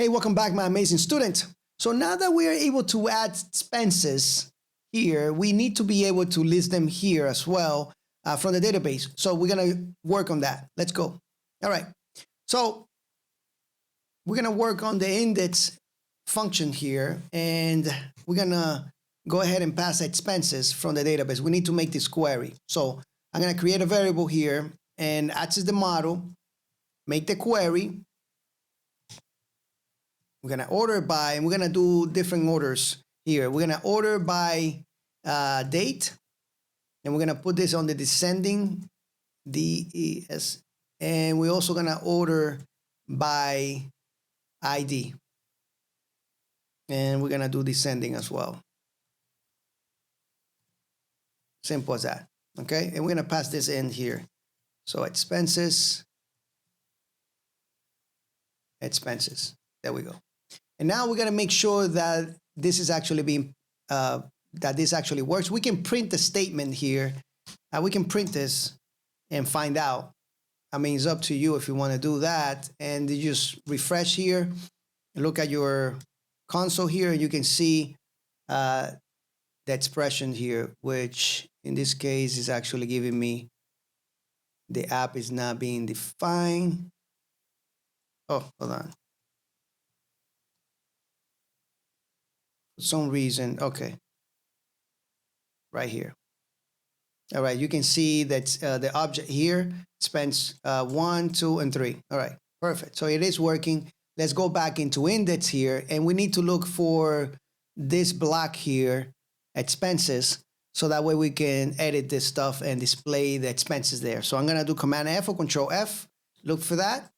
Hey, welcome back, my amazing student. So now that we are able to add expenses here, we need to be able to list them here as well from the database. So we're going to work on that. Let's go. All right. So we're going to work on the index function here, and we're going to go ahead and pass expenses from the database. We need to make this query. So I'm going to create a variable here and access the model, make the query. We're going to order by, and we're going to do different orders here. We're going to order by date, and we're going to put this on the descending, DES, and we're also going to order by ID. And we're going to do descending as well. Simple as that. Okay, and we're going to pass this in here. So expenses. There we go. And now we're going to make sure that this is actually being, that this actually works. We can print the statement here. We can print this and find out. I mean, it's up to you if you want to do that. And you just refresh here, look at your console here, and you can see the expression here, which in this case is actually giving me the app is not being defined. Oh, hold on. For some reason, okay. Right here. All right, you can see that the object here spends 1, 2, and 3. All right, perfect. So it is working. Let's go back into index here, and we need to look for this block here, expenses, so that way we can edit this stuff and display the expenses there. So I'm gonna do Command F or Control F, look for that.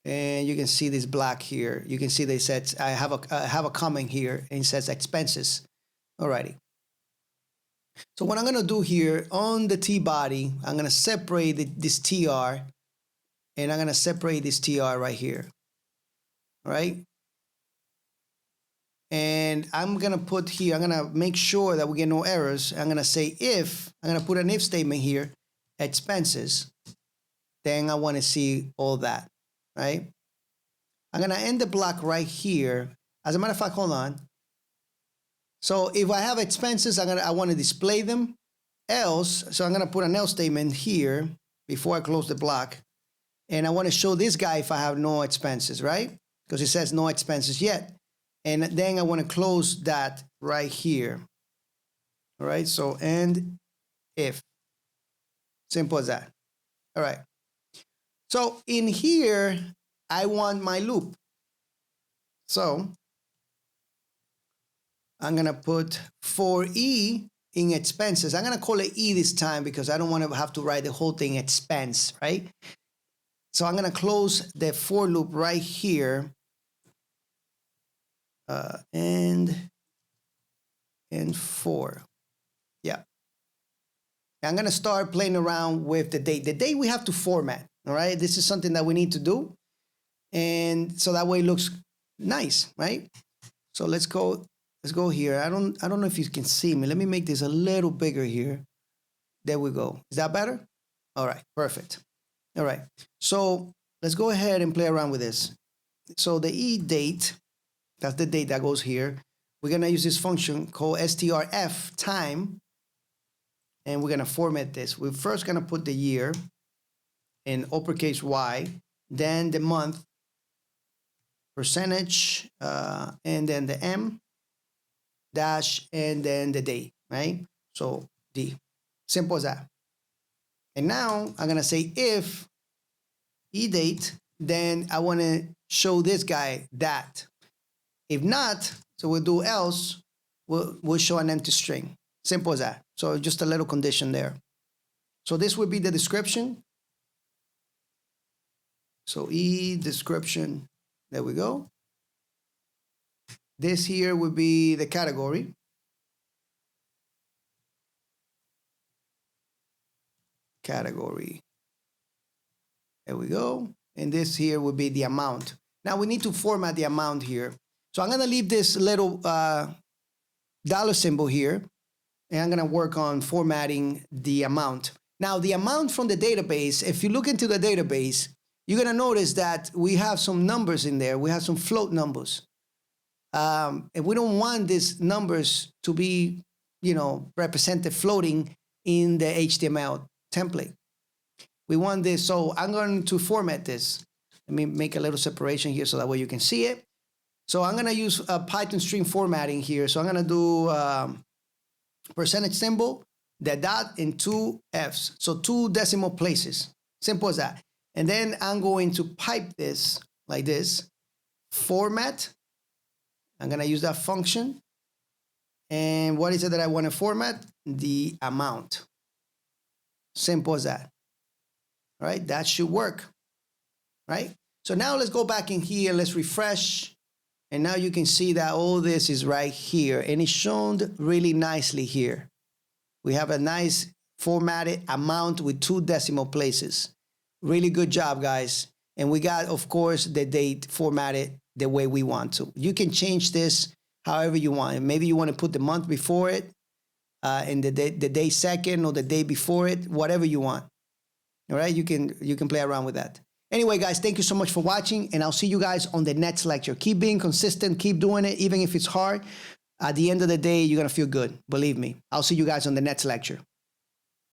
And you can see this block here. You can see they said, I have a comment here, and it says expenses. Alrighty. So what I'm gonna do here on the T body, I'm gonna separate this TR, and I'm gonna separate this TR right here. All right. And I'm gonna put here, I'm gonna make sure that we get no errors. I'm gonna say if, I'm gonna put an if statement here, expenses, then I wanna see all that, right? I'm gonna end the block right here. As a matter of fact, hold on. So if I have expenses, I wanna display them. Else, so I'm gonna put an else statement here before I close the block. And I wanna show this guy if I have no expenses, right? Because it says no expenses yet. And then I want to close that right here. All right, so end if. Simple as that. All right. So in here, I want my loop. So I'm going to put for E in expenses. I'm going to call it E this time because I don't want to have to write the whole thing expense, right? So I'm going to close the for loop right here. And 4. Yeah. I'm going to start playing around with the date. The date we have to format. All right. This is something that we need to do. And so that way it looks nice, right? So let's go here. I don't know if you can see me. Let me make this a little bigger here. There we go. Is that better? All right. Perfect. All right. So let's go ahead and play around with this. So the E date, that's the date that goes here. We're going to use this function called strf time. And we're going to format this. We're first going to put the year in uppercase Y, then the month, percentage, and then the M, dash, and then the day, right? So D. Simple as that. And now I'm going to say if E date, then I want to show this guy that. If not, so we'll do else, we'll show an empty string. Simple as that. So just a little condition there. So this would be the description. So E description, there we go. This here would be the category. Category. There we go. And this here would be the amount. Now we need to format the amount here. So I'm going to leave this little dollar symbol here, and I'm going to work on formatting the amount. Now, the amount from the database, if you look into the database, you're going to notice that we have some numbers in there. We have some float numbers. And we don't want these numbers to be, represented floating in the HTML template. We want this, so I'm going to format this. Let me make a little separation here so that way you can see it. So I'm going to use a Python string formatting here. So I'm going to do percentage symbol, the dot, and 2 Fs. So 2 decimal places. Simple as that. And then I'm going to pipe this like this. Format. I'm going to use that function. And what is it that I want to format? The amount. Simple as that. All right, that should work. Right? So now let's go back in here. Let's refresh. And now you can see that all this is right here. And it's shown really nicely here. We have a nice formatted amount with 2 decimal places. Really good job, guys. And we got, of course, the date formatted the way we want to. You can change this however you want. Maybe you want to put the month before it, and the day second, or the day before it, whatever you want. All right, you can play around with that. Anyway, guys, thank you so much for watching, and I'll see you guys on the next lecture. Keep being consistent, keep doing it, even if it's hard. At the end of the day, you're gonna feel good. Believe me. I'll see you guys on the next lecture.